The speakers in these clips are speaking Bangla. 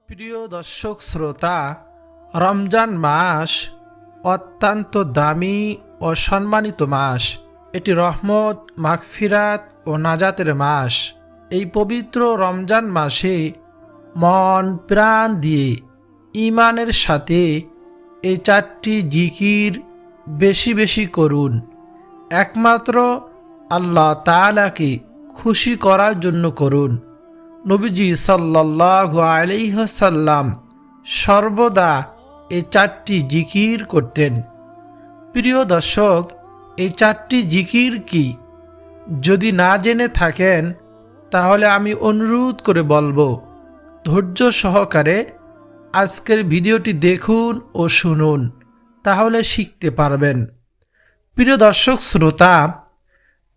প্রিয় দর্শক শ্রোতা, রমজান মাস অত্যন্ত দামি ও সম্মানিত মাস। এটি রহমত, মাগফিরাত ও নাজাতের মাস। এই পবিত্র রমজান মাসে মন প্রাণ দিয়ে ঈমানের সাথে এই চারটি জিকির বেশি বেশি করুন। একমাত্র আল্লাহ তাআলাকে খুশি করার জন্য করুন। নবীজি সাল্লাল্লাহু আলাইহি ওয়াসাল্লাম সর্বদা এই চারটি জিকির করতেন। প্রিয় দর্শক, এই চারটি জিকির কি? যদি না জেনে থাকেন তাহলে আমি অনুরোধ করে বলবো, ধৈর্য সহকারে আজকের ভিডিওটি দেখুন ও শুনুন, তাহলে শিখতে পারবেন। প্রিয় দর্শক শ্রোতা,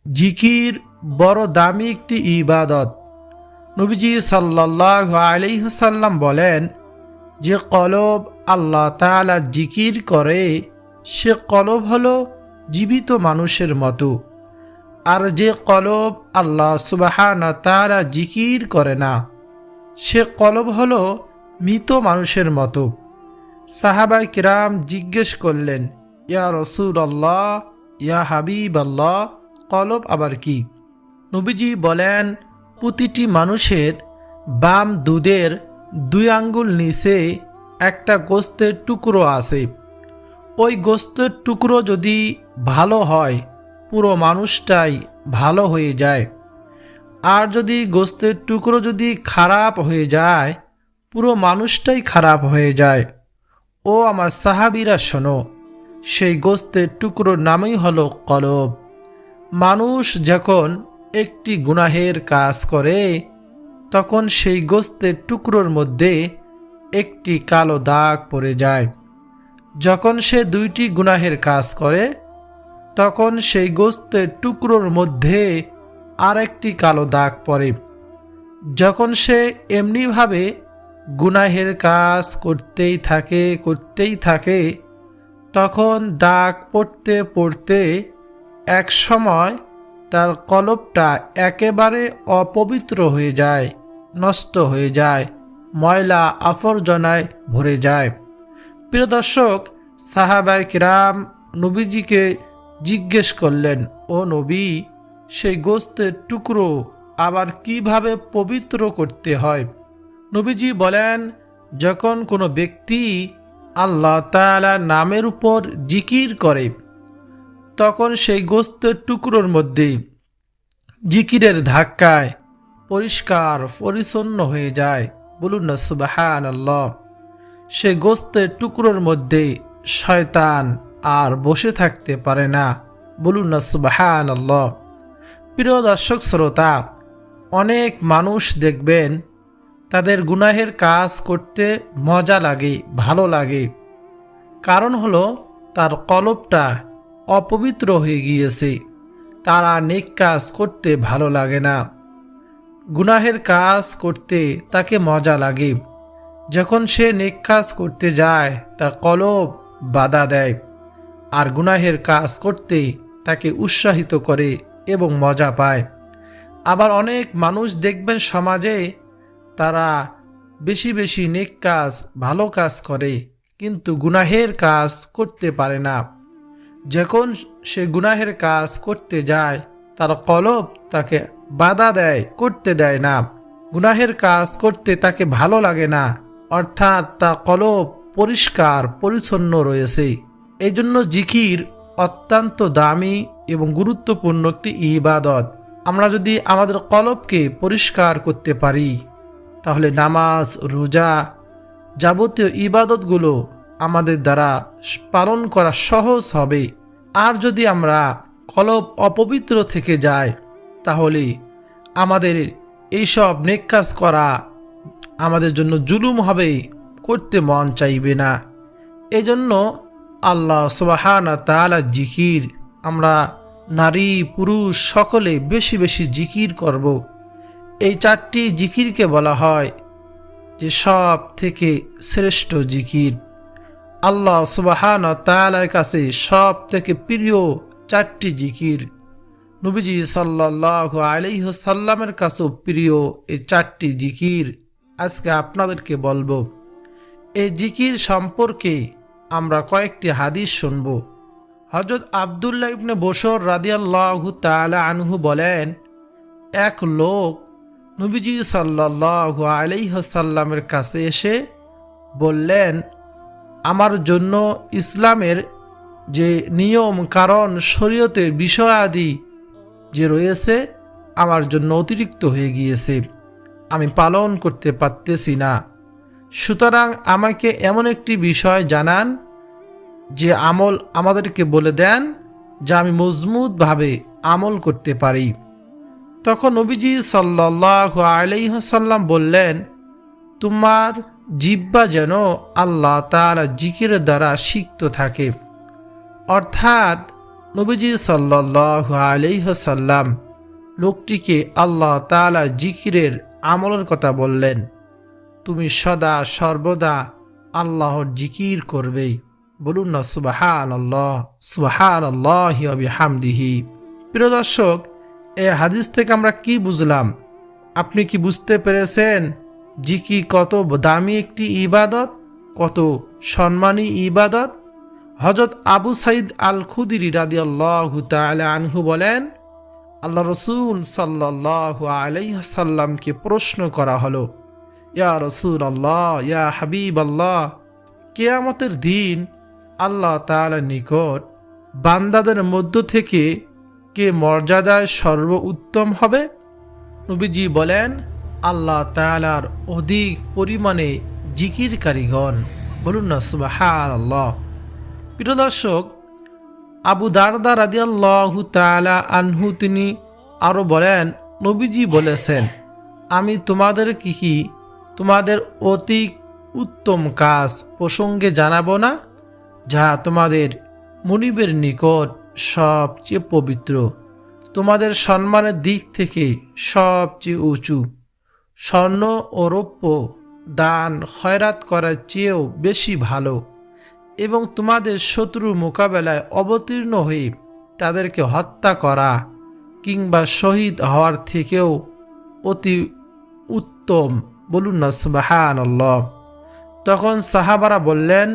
জিকির বড় দামি একটি ইবাদত। নবীজি সাল্লাল্লাহু আলাইহি ওয়াসাল্লাম বলেন, যে কলব আল্লাহ তাআলার জিকির করে সে কলব হলো জীবিত মানুষের মতো, আর যে কলব আল্লাহ সুবহানাহু ওয়া তাআলা জিকির করে না সে কলব হলো মৃত মানুষের মতো। সাহাবায়ে কিরাম জিজ্ঞেস করলেন, ইয়া রাসূলুল্লাহ, ইয়া হাবিবাল্লাহ, কলব আবার কি? নবীজি বলেন, প্রতিটি মানুষের বাম দুধের 2 আঙ্গুল নিচে একটা গোস্তের টুকরো আছে। ওই গোস্তের টুকরো যদি ভালো হয় পুরো মানুষটাই ভালো হয়ে যায়, আর যদি গোস্তের টুকরো যদি খারাপ হয়ে যায় পুরো মানুষটাই খারাপ হয়ে যায়। ও আমার সাহাবীরা শোনো, সেই গোস্তের টুকরোর নামই হলো কলব। মানুষ যখন একটি গুনাহের কাজ করে তখন সেই গোস্তের টুকরোর মধ্যে একটি কালো দাগ পড়ে যায়। যখন সে 2টি গুনাহের কাজ করে তখন সেই গোস্তের টুকরোর মধ্যে আরেকটি কালো দাগ পড়ে। যখন সে এমনিভাবে গুনাহের কাজ করতেই থাকে তখন দাগ পড়তে পড়তে এক সময় তার কলবটা একেবারে অপবিত্র হয়ে যায়, নষ্ট হয়ে যায়, ময়লা আবর্জনায় ভরে যায়। প্রিয় দর্শক, সাহাবায়ে কিরাম নবীজিকে জিজ্ঞেস করলেন, ও নবী, সেই গোস্তের টুকরো আবার কিভাবে পবিত্র করতে হয়? নবীজি বলেন, যখন কোনো ব্যক্তি আল্লাহ তাআলার নামের উপর জিকির করে তখন সেই গোস্তের টুকরোর মধ্যে জিকিরের ধাক্কায় পরিষ্কার পরিচ্ছন্ন হয়ে যায়। বলুন না সুবহানাল্লাহ। সেই গোস্তের টুকরোর মধ্যে শয়তান আর বসে থাকতে পারে না। বলুন না সুবহানাল্লাহ। প্রিয় দর্শক শ্রোতা, অনেক মানুষ দেখবেন তাদের গুনাহের কাজ করতে মজা লাগে, ভালো লাগে। কারণ হলো তার কলবটা অপবিত্র হয়ে গিয়েছে, তারা নেক কাজ করতে ভালো লাগে না। গুনাহের কাজ করতে তাকে মজা লাগে। যখন সে নেক কাজ করতে যায় তার কলব বাধা দেয়, আর গুনাহের কাজ করতে তাকে উৎসাহিত করে এবং মজা পায়। আবার অনেক মানুষ দেখবেন সমাজে তারা বেশি বেশি নেক কাজ, ভালো কাজ করে কিন্তু গুনাহের কাজ করতে পারে না। যখন সে গুনাহের কাজ করতে যায় তার কলব তাকে বাধা দেয়, করতে দেয় না। গুনাহের কাজ করতে তাকে ভালো লাগে না, অর্থাৎ তার কলব পরিষ্কার পরিচ্ছন্ন রয়েছে। এই জন্য জিকির অত্যন্ত দামি এবং গুরুত্বপূর্ণ একটি ইবাদত। আমরা যদি আমাদের কলবকে পরিষ্কার করতে পারি তাহলে নামাজ, রোজা, যাবতীয় ইবাদতগুলো আমাদের দ্বারা পালন করা সহজ হবে। আর যদি আমরা কলব অপবিত্র থেকে যায় তাহলে আমাদের এইসব নেক কাজ করা আমাদের জন্য জুলুম হবে, করতে মন চাইবে না। এজন্য আল্লাহ সুবহানাহু ওয়া তাআলা জিকির আমরা নারী পুরুষ সকলে বেশি বেশি জিকির করব। এই 4টি জিকিরকে বলা হয় যে সব থেকে শ্রেষ্ঠ জিকির। আল্লাহ সুবহানাহু ওয়া তাআলার কাছে সব থেকে প্রিয় 4টি জিকির। নবীজি সাল্লাল্লাহু আলাইহি ওয়াসাল্লামের কাছেও প্রিয় এই 4টি জিকির। আজকে আপনাদেরকে বলবো। এই জিকির সম্পর্কে আমরা কয়েকটি হাদিস শুনব। হযরত আব্দুল্লাহ ইবনে বসর রাদিয়াল্লাহু তাআলা আনহু বলেন, এক লোক নবীজি সাল্লাল্লাহু আলাইহি ওয়াসাল্লামের কাছে এসে বললেন, আমার জন্য ইসলামের যে নিয়ম কারণ শরীয়তের বিষয়াদি যে রয়েছে আমার জন্য অতিরিক্ত হয়ে গিয়েছে, আমি পালন করতে পারতেছি না। সুতরাং আমাকে এমন একটি বিষয় জানান যে আমল আমাদেরকে বলে দেন যা আমি মজবুতভাবে আমল করতে পারি। তখন নবীজি সাল্লাল্লাহু আলাইহি ওয়াসাল্লাম বললেন, তোমার জিহ্বা যেন আল্লাহ তাআলা জিকিরের দ্বারা সিক্ত থাকে। অর্থাৎ নবীজি সাল্লাল্লাহু আলাইহি ওয়াসাল্লাম লোকটিকে আল্লাহ তাআলা জিকিরের আমলের কথা বললেন। তুমি সদা সর্বদা আল্লাহর জিকির করবে। বলুন না সুবহানাল্লাহ, সুবহানাল্লাহি ওয়া বিহামদিহি। প্রিয় দর্শক, এই হাদিস থেকে আমরা কি বুঝলাম? আপনি কি বুঝতে পেরেছেন জিকির কত দামি একটি ইবাদত, কত সম্মানী ইবাদত? হযরত আবু সাঈদ আল খুদরি রাদিয়াল্লাহু তাআলা আনহু বলেন, আল্লাহ রাসূল সাল্লাল্লাহু আলাইহি ওয়াসাল্লামকে প্রশ্ন করা হলো, ইয়া রাসূলুল্লাহ, ইয়া হাবিবাল্লাহ, কিয়ামতের দিন আল্লাহ তাআলার নিকট বান্দাদের মধ্য থেকে কে মর্যাদায় সর্বোত্তম হবে? নবীজি বলেন, আল্লাহ তাআলার অধিক পরিমাণে জিকিরকারীগণ। বলুন না সুবহানাল্লাহ। প্রিয় দর্শক, আবু দারদা রাদিয়াল্লাহু তাআলা আনহু তিনি আরো বলেন, নবীজি বলেছেন, আমি তোমাদেরকে কি তোমাদের অতি উত্তম কাজ প্রসঙ্গে জানাবো না, যা তোমাদের মুনিবের নিকট সবচেয়ে পবিত্র, তোমাদের সম্মানের দিক থেকে সবচেয়ে উঁচু, স্বর্ণ ও রৌপ্য দান খয়রাত করার চেয়েও বেশি ভালো, এবং তোমাদের শত্রুর মোকাবেলায় অবতীর্ণ হয়ে তাদেরকে হত্যা করা কিংবা শহীদ হওয়ার থেকেও অতি উত্তম। বলুন না সুবহানাল্লাহ। তখন সাহাবারা বললেন,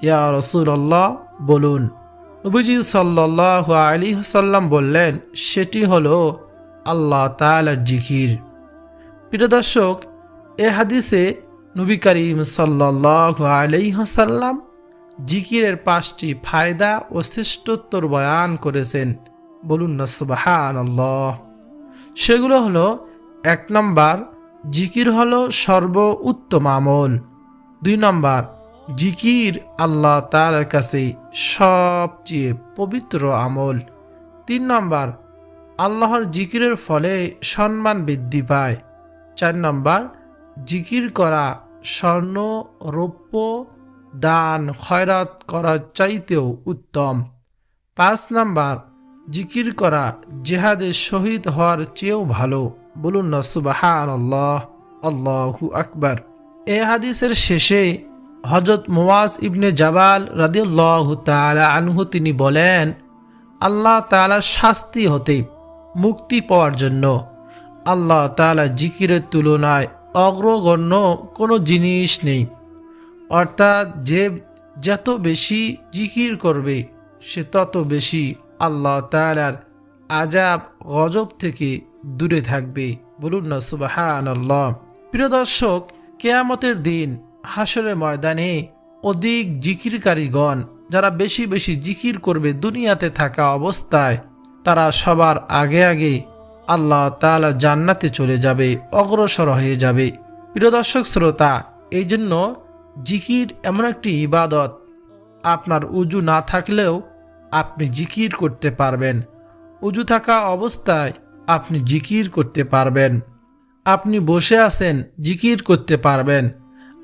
ইয়া রাসূলুল্লাহ, বলুন। নবীজি সাল্লাল্লাহু আলাইহি ওয়াসাল্লাম বললেন, সেটি হলো আল্লাহ তাআলার জিকির। প্রিয় দর্শক, এ হাদিসে নবী করিম সাল্লাল্লাহু আলাইহি ওয়াসাল্লাম জিকিরের 5টি ফায়দা ও শ্রেষ্ঠত্বর বয়ান করেছেন। বলুন না সুবহানাল্লাহ। সেগুলো হলো, 1 নম্বর, জিকির হলো সর্বোত্তম আমল। 2 নম্বর, জিকির আল্লাহ তাআলার কাছে সবচেয়ে পবিত্র আমল। 3 নম্বর, আল্লাহর জিকিরের ফলে সম্মান বৃদ্ধি পায়। 4 নম্বর, জিকির করা স্বর্ণ রৌপ্য দান খয়রাত করার চাইতেও উত্তম। 5 নম্বর, জিকির করা জিহাদে শহীদ হওয়ার চেয়েও ভালো। বলুন না সুবহানাল্লাহ, আল্লাহু আকবার। এই হাদিসের শেষে হযরত মুআজ ইবনে জাবাল রাদিয়াল্লাহু তাআলা আনহু তিনি বলেন, আল্লাহ তাআলার শাস্তি হতে মুক্তি পাওয়ার জন্য আল্লাহ তাআলা জিকিরের তুলনায় অগ্রগণ্য কোনো জিনিস নেই। অর্থাৎ যে যত বেশি জিকির করবে সে তত বেশি আল্লাহ তাআলার আযাব গজব থেকে দূরে থাকবে। বলুন না সুবহানাল্লাহ। প্রিয় দর্শক, কিয়ামতের দিন হাসরের ময়দানে অধিক জিকিরকারীগণ যারা বেশি বেশি জিকির করবে দুনিয়াতে থাকা অবস্থায়, তারা সবার আগে আগে আল্লাহ তাআলা জান্নাতে চলে যাবে, অগ্রসর হয়ে যাবে। প্রিয় দর্শক শ্রোতা, এই জন্য জিকির এমন একটি ইবাদত, আপনার উজু না থাকলেও আপনি জিকির করতে পারবেন। উজু থাকা অবস্থায় আপনি জিকির করতে পারবেন। আপনি বসে আছেন, জিকির করতে পারবেন।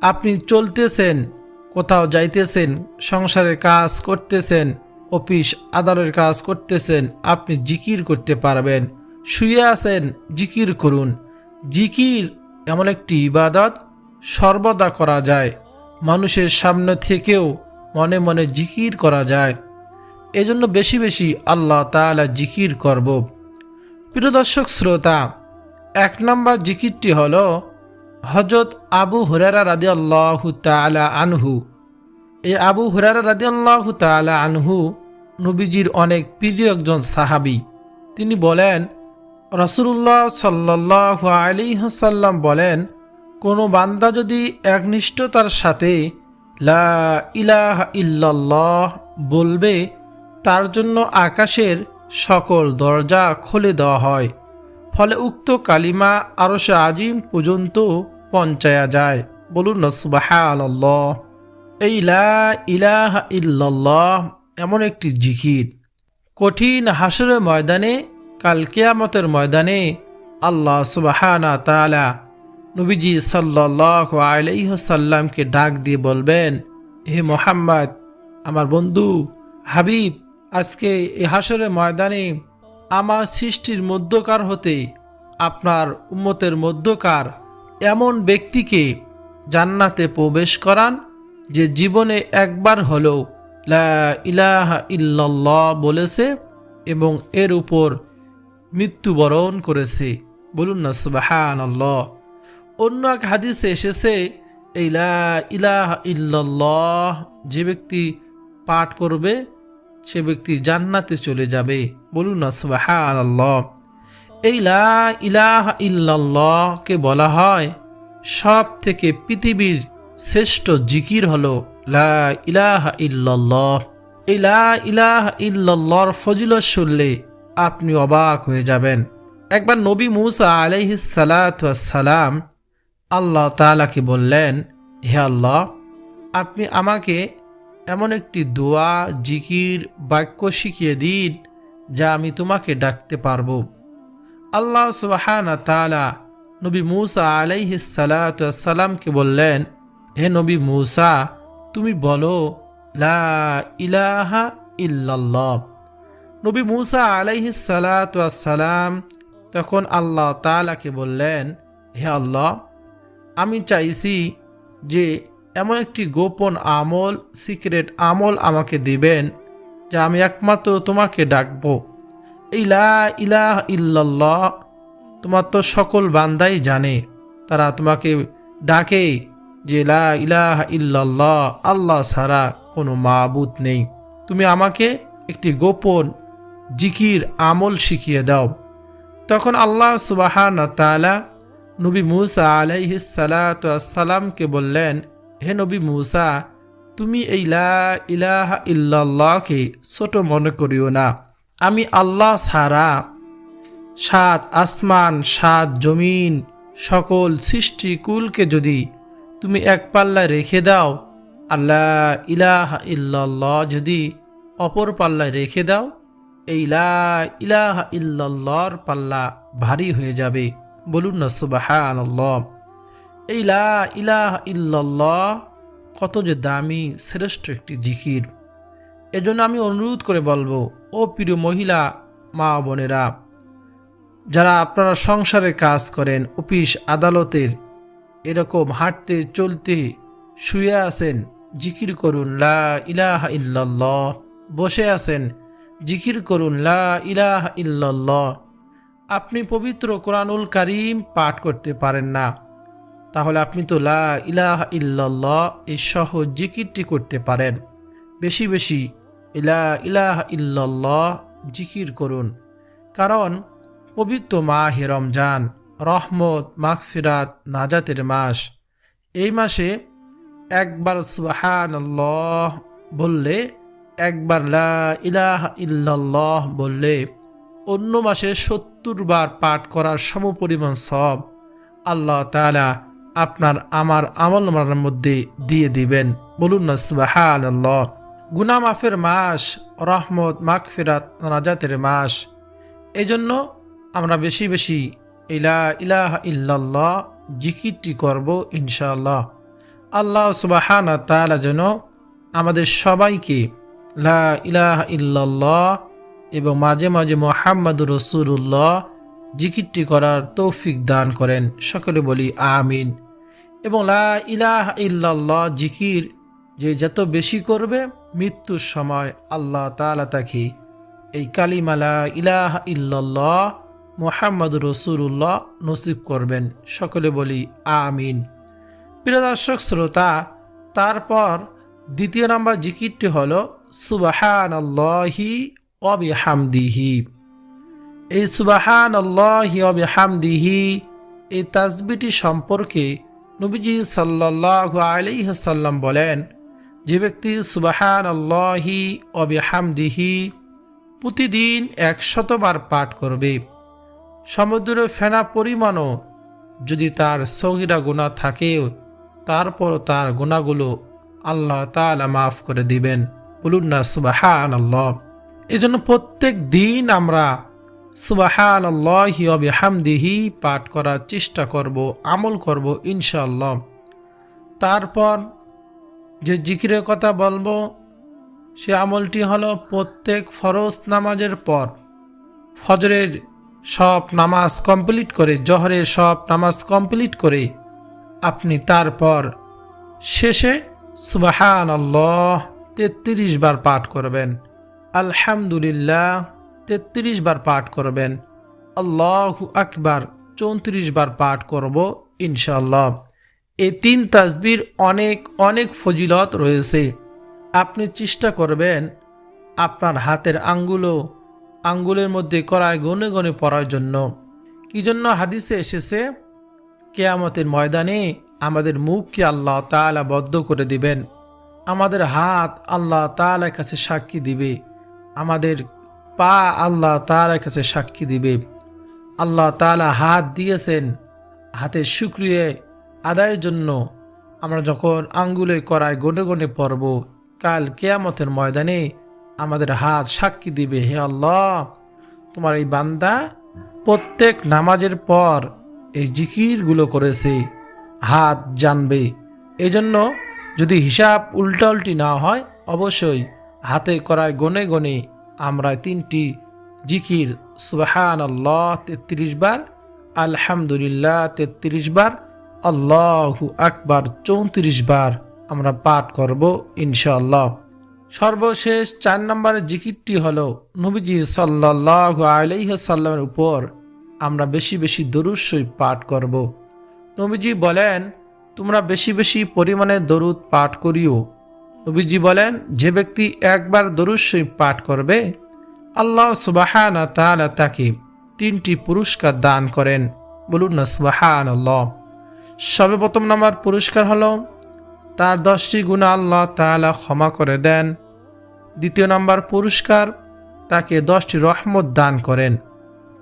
আপনি চলতেছেন, কোথাও যাইতেছেন, সংসারের কাজ করতেছেন, অফিস আদালতের কাজ করতেছেন, আপনি জিকির করতে পারবেন। শুয়ে আছেন, জিকির করুন। জিকির এমন একটি ইবাদত সর্বদা করা যায়। মানুষের সামনে থেকেও মনে মনে জিকির করা যায়। এজন্য বেশি বেশি আল্লাহ তাআলা জিকির করব। প্রিয় দর্শক শ্রোতা, 1 নম্বর জিকিরটি হলো হযরত আবু হুরায়রা রাদিয়াল্লাহু তাআলা আনহু, এই আবু হুরায়রা রাদিয়াল্লাহু তাআলা আনহু নবীজির অনেক প্রিয় একজন সাহাবী। তিনি বলেন, রাসূলুল্লাহ সাল্লাল্লাহু আলাইহি ওয়াসাল্লাম বলেন, কোনো বান্দা যদি একনিষ্ঠতার সাথে লা ইলাহা ইল্লাল্লাহ বলবে, তার জন্য আকাশের সকল দরজা খুলে দেওয়া হয়, ফলে উক্ত কালিমা আরশে আজিম পর্যন্ত পৌঁছায়া যায়। বলুন না সুবহানাল্লাহ। এই লা ইলাহা ইল্লাল্লাহ এমন একটি জিকির, কঠিন হাসরের ময়দানে, কাল কিয়ামতের ময়দানে আল্লাহ সুবহানাহু ওয়া তাআলা নবীজি সাল্লাল্লাহু আলাইহি ওয়াসাল্লামকে ডাক দিয়ে বলবেন, হে মুহাম্মদ, আমার বন্ধু হাবিব, আজকে এই হাসরের ময়দানে আমার সৃষ্টির মধ্যকার হতে আপনার উম্মতের মধ্যকার এমন ব্যক্তিকে জান্নাতে প্রবেশ করান যে জীবনে একবার হলেও লা ইলাহা ইল্লাল্লাহ বলেছে এবং এর উপর মৃত্যুবরণ করেছে। বলুন না সুবহানাল্লাহ। অন্য এক হাদিসে এসেছে, এই লা ইলাহা ইল্লাল্লাহ যে ব্যক্তি পাঠ করবে সে ব্যক্তি জান্নাতে চলে যাবে। বলুন না সুবহানাল্লাহ। এই লা ইলাহা ইল্লাল্লাহকে বলা হয় সব থেকে পৃথিবীর শ্রেষ্ঠ জিকির হলো লা ইলাহা ইল্লাল্লাহ। এই লা ইলাহা ইল্লাল্লাহর ফজিলত শুনলে আপনি অবাক হয়ে যাবেন। একবার নবী মূসা আলাইহিস সালাতু ওয়াস সালাম আল্লাহ তাআলাকে বললেন, হে আল্লাহ, আপনি আমাকে এমন একটি দোয়া, জিকির, বাক্য শিখিয়ে দিন যা আমি তোমাকে ডাকতে পারবো। আল্লাহ সুবহানাহু ওয়া তাআলা নবী মূসা আলাইহিস সালাতু ওয়াস সালামকে বললেন, হে নবী মূসা, তুমি বলো লা ইলাহা ইল্লাল্লাহ। নবী মূসা আলাইহিস সালাতু ওয়াস সালাম তখন আল্লাহ তাআলাকে বললেন, হে আল্লাহ, আমি চাইছি যে এমন একটি গোপন আমল, সিক্রেট আমল আমাকে দিবেন যা আমি একমাত্র তোমাকে ডাকবো। এই লা ইলাহা ইল্লাল্লাহ তোমার তো সকল বান্দাই জানে, তারা তোমাকে ডাকে যে লা ইলাহা ইল্লাল্লাহ, আল্লাহ ছাড়া কোনো মাবুদ নেই। তুমি আমাকে একটি গোপন জিকির আমল শিখিয়ে দাও। তখন আল্লাহ সুবহানাহু ওয়া তাআলা নবী মূসা আলাইহিস সালাতু ওয়াস সালামকে বললেন, হে নবী মূসা, তুমি এই লা ইলাহা ইল্লাল্লাহকে ছোট মনে করিও না। আমি আল্লাহ ছাড়া সাত আসমান, সাত জমিন, সকল সৃষ্টিকুলকে যদি তুমি এক পাল্লায় রেখে দাও, আল্লাহ ইলাহা ইল্লাল্লাহ যদি অপর পাল্লায় রেখে দাও, এই লা ইলাহা ইল্লাল্লাহর পাল্লা ভারী হয়ে যাবে। বলুন না সুবহানাল্লাহ। এই লা ইলাহা ইল্লাল্লাহ কত যে দামি, শ্রেষ্ঠ একটি জিকির। এজন্য আমি অনুরোধ করে বলবো, ও প্রিয় মহিলা, মা বোনেরা, যারা আপনারা সংসারে কাজ করেন, অফিস আদালতের, এরকম হাঁটতে চলতে শুয়ে আছেন, জিকির করুন লা ইলাহা ইল্লাল্লাহ। বসে আছেন, জিকির করুন লা ইলাহা ইল্লাল্লাহ। আপনি পবিত্র কোরআনুল কারীম পাঠ করতে পারেন না, তাহলে আপনি তো লা ইলাহা ইল্লাল্লাহ এই সহজ জিকিরটি করতে পারেন। বেশি বেশি লা ইলাহা ইল্লাল্লাহ জিকির করুন, কারণ পবিত্র মাহে রমজান রহমত, মাগফিরাত, নাজাতের মাস। এই মাসে একবার সুবহানাল্লাহ বললে, একবার লা ইলাহা ইল্লাল্লাহ বললে অন্য মাসে ৭০ বার পাঠ করার সমপরিমাণ সওয়াব আল্লাহ তাআলা আপনার আমার আমলনামার মধ্যে দিয়ে দিবেন। বলুন না সুবহানাল্লাহ। গুনাহ মাফের মাস, রহমত, মাগফিরাত, নাজাতের মাস। এজন্য আমরা বেশি বেশি লা ইলাহা ইল্লাল্লাহ জিকিরটি করব ইনশাআল্লাহ। আল্লাহ সুবহানাহু ওয়া তাআলা যেন আমাদের সবাইকে লা ইলাহা ইল্লাল্লাহ এবং মাঝে মাঝে মুহাম্মাদুর রাসূলুল্লাহ জিকিরটি করার তৌফিক দান করেন। সকলে বলি আমিন। এবং লা ইলাহা ইল্লাল্লাহ জিকির যে যত বেশি করবে, মৃত্যুর সময় আল্লাহ তাআলা তাকে এই কালিমা লা ইলাহা ইল্লাল্লাহ মুহাম্মদ রাসূলুল্লাহ নসিব করবেন। সকলে বলি আমিন। প্রিয় দর্শক শ্রোতা, তারপর দ্বিতীয় নাম্বার জিকিরটি হলো সুবহানাল্লাহি ওয়া বিহামদিহি। এই সুবহানাল্লাহি ওয়া বিহামদিহি এই তাসবিহটি সম্পর্কে নবীজি সাল্লাল্লাহু আলাইহি ওয়াসাল্লাম বলেন, যে ব্যক্তি সুবহানাল্লাহি ওয়া বিহামদিহি প্রতিদিন 100 বার পাঠ করবে, সমুদ্র ফেনা পরিমাণও যদি তার সগীরা গুনাহ থাকে, তারপর তার গুনাহগুলো আল্লাহ তাআলা মাফ করে দিবেন। বলুন না সুবহানাল্লাহ। এজন্য প্রত্যেক দিন আমরা সুবহানাল্লাহি ওয়া বিহামদিহি পাঠ করার চেষ্টা করব, আমল করব ইনশাআল্লাহ। তারপর যে জিকিরের কথা বলবো সে আমলটি হলো প্রত্যেক ফরজ নামাজের পর, ফজরের সব নামাজ কমপ্লিট করে, জোহরের সব নামাজ কমপ্লিট করে আপনি তারপর শেষে সুবহানাল্লাহ 33 বার পাঠ করবেন, আলহামদুলিল্লাহ 33 বার পাঠ করবেন, আল্লাহু আকবার 34 বার পাঠ করব ইনশাআল্লাহ। এই 3 তাসবির অনেক অনেক ফজিলত রয়েছে। আপনি চেষ্টা করবেন আপনার হাতের আঙ্গুলের মধ্যে করায় গনে গনে পড়ার জন্য। কি জন্য? হাদিসে এসেছে কিয়ামতের ময়দানে আমাদের মুখকে আল্লাহ তাআলা বদ্ধ করে দিবেন, আমাদের হাত আল্লাহ তাআলার কাছে সাক্ষী দিবে, আমাদের পা আল্লাহ তাআলার কাছে সাক্ষী দিবে। আল্লাহ তাআলা হাত দিয়েছেন, হাতের শুকরিয়া আদায়ের জন্য আমরা যখন আঙ্গুলে করায় গনে গনে পড়ব, কাল কিয়ামতের ময়দানে আমাদের হাত সাক্ষী দিবে, হে আল্লাহ, তোমার এই বান্দা প্রত্যেক নামাজের পর এই জিকিরগুলো করেছে, হাত জানবে। এই জন্য যদি হিসাব উল্টাউল্টি না হয়, অবশ্যই হাতে করায় গনে গনে আমরা 3টি জিকির সুবহানাল্লাহ 33 বার, আলহামদুলিল্লাহ 33 বার, আল্লাহু আকবার 34 বার আমরা পাঠ করব ইনশাআল্লাহ। সর্বশেষ 4 নম্বরের জিকিরটি হলো নবীজি সাল্লাল্লাহু আলাইহি ওয়াসাল্লামের উপর আমরা বেশি বেশি দরুদ শরীফ পাঠ করব। নবীজি বলেন, তোমরা বেশি বেশি পরিমাণে দরুদ পাঠ করিও। নবীজি বলেন, যে ব্যক্তি একবার দরুদ শরীফ পাঠ করবে, আল্লাহ সুবহানাহু ওয়া তাআলা তাকে 3টি পুরস্কার দান করেন। বলুন না সুবহানাল্লাহ। সর্বপ্রথম নাম্বার পুরস্কার হলো তার 10টি গুনাহ আল্লাহ তাআলা ক্ষমা করে দেন। দ্বিতীয় নাম্বার পুরস্কার, তাকে 10টি রহমত দান করেন।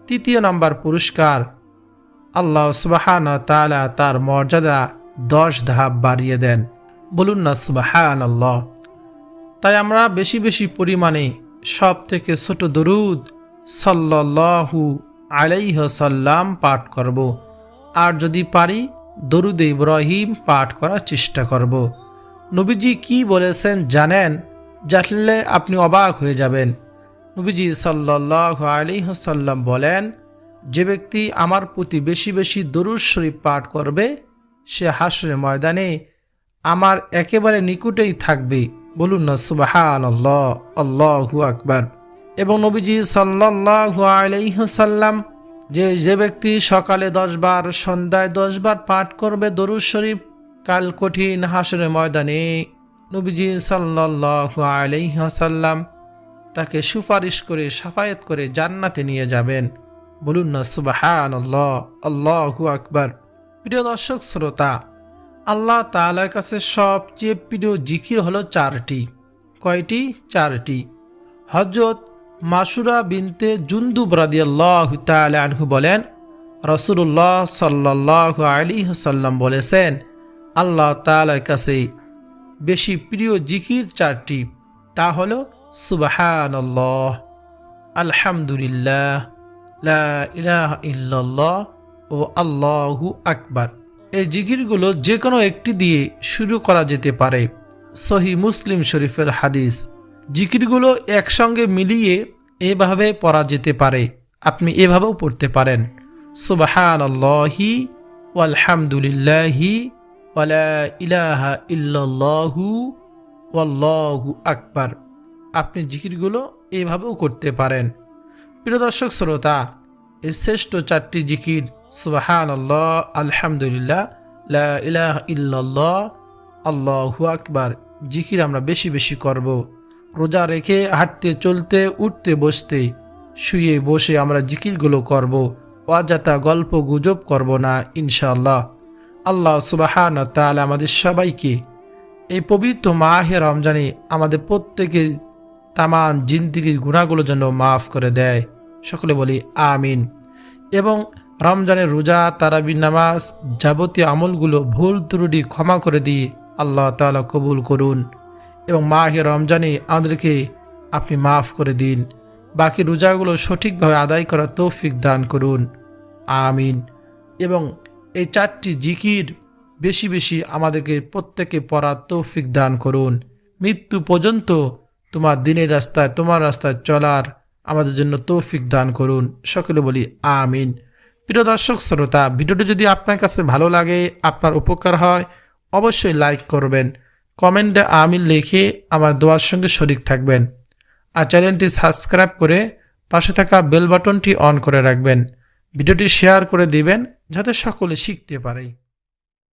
তৃতীয় নাম্বার পুরস্কার, আল্লাহ সুবহানাহু ওয়া তাআলা তার মর্যাদা 10 ধাপ বাড়িয়ে দেন। বলুন না সুবহানাল্লাহ। তাই আমরা বেশি বেশি পরিমাণে সব থেকে ছোট দরুদ সাল্লাল্লাহু আলাইহি ওয়াসাল্লাম পাঠ করব, আর যদি পারি দরুদ ইব্রাহিম পাঠ করার চেষ্টা করব। নবীজি কি বলেছেন জানেন? জানলে আপনি অবাক হয়ে যাবেন। নবীজি সাল্লাল্লাহু আলাইহি ওয়াসাল্লাম বলেন, যে ব্যক্তি আমার প্রতি বেশি বেশি দরুদ শরীফ পাঠ করবে, সে হাসরের ময়দানে আমার একেবারে নিকটেই থাকবে। বলুন না সুবহানাল্লাহ, আল্লাহু আকবার। এবং নবীজি সাল্লাল্লাহু আলাইহি ওয়াসাল্লাম যে ব্যক্তি সকালে 10 বার, সন্ধ্যায় 10 বার পাঠ করবে দরুদ শরীফ, কাল কঠিন হাসরের ময়দানে নবীজি সাল্লাল্লাহু আলাইহি ওয়াসাল্লাম তাকে সুপারিশ করে, শাফায়াত করে জান্নাতে নিয়ে যাবেন। বলুন না সুবহানাল্লাহ, আল্লাহু আকবার। প্রিয় দর্শক শ্রোতা, আল্লাহ তাআলার কাছে সবচেয়ে প্রিয় জিকির হলো 4টি। কয়টি? 4টি। হযরত মাসুরা বিনতে জুনদুব রাদিয়াল্লাহু তাআলা আনহু বলেন, রাসূলুল্লাহ সাল্লাল্লাহু আলাইহি ওয়াসাল্লাম বলেছেন, আল্লাহ তাআলার কাছে বেশি প্রিয় জিকির 4টি। তা হলো সুবহানাল্লাহ, আলহামদুলিল্লাহ, লা ইলাহা ইল্লাল্লাহ ও আল্লাহু আকবার। এই জিকিরগুলো যে কোনো একটি দিয়ে শুরু করা যেতে পারে। সহিহ মুসলিম শরীফের হাদিস। জিকিরগুলো একসঙ্গে মিলিয়ে এভাবে পড়া যেতে পারে। আপনি এভাবেও পড়তে পারেন, সুবহানাল্লাহি ওয়ালহামদুলিল্লাহি ওয়ালা ইলাহা ইল্লাল্লাহু ওয়াল্লাহু আকবার। আপনি জিকিরগুলো এভাবেও করতে পারেন। প্রিয় দর্শক শ্রোতা, এই শ্রেষ্ঠ 4টি জিকির সুবহানাল্লাহ, আলহামদুলিল্লাহ, লা ইলাহা ইল্লাল্লাহ, আল্লাহু আকবার জিকির আমরা বেশি বেশি করব। রোজা রেখে হাঁটতে চলতে উঠতে বসতে শুয়ে বসে আমরা জিকিরগুলো করব, অযথা গল্প গুজব করব না ইনশাআল্লাহ। আল্লাহ সুবহানাহু ওয়া তাআলা আমাদের সবাইকে এই পবিত্র মাহে রমজানে আমাদের প্রত্যেকে তামান জিন্দিগির গুনাহগুলো যেন মাফ করে দেয়। সকলে বলি আমিন। এবং রমজানের রোজা, তারাবির নামাজ, যাবতীয় আমলগুলো ভুল ত্রুটি ক্ষমা করে দিয়ে আল্লাহ তাআলা কবুল করুন। এবং মাহে রমজানে আমাদেরকে আপনি মাফ করে দিন। বাকি রোজাগুলো সঠিকভাবে আদায় করার তৌফিক দান করুন, আমিন। এবং এই 4টি জিকির বেশি বেশি আমাদেরকে প্রত্যেকে পড়ার তৌফিক দান করুন। মৃত্যু পর্যন্ত তোমার দিনের রাস্তায়, তোমার রাস্তায় চলার আমাদের জন্য তৌফিক দান করুন। সকলে বলি আমিন। প্রিয় দর্শক শ্রোতা, ভিডিওটি যদি আপনার কাছে ভালো লাগে, আপনার উপকার হয়, অবশ্যই লাইক করবেন, কমেন্টে আমিন লিখে আমার দোয়ার সঙ্গে শরিক থাকবেন। আর চ্যানেলটি সাবস্ক্রাইব করে পাশে থাকা বেল বাটনটি অন করে রাখবেন। ভিডিওটি শেয়ার করে দিবেন যাতে সকলে শিখতে পারে।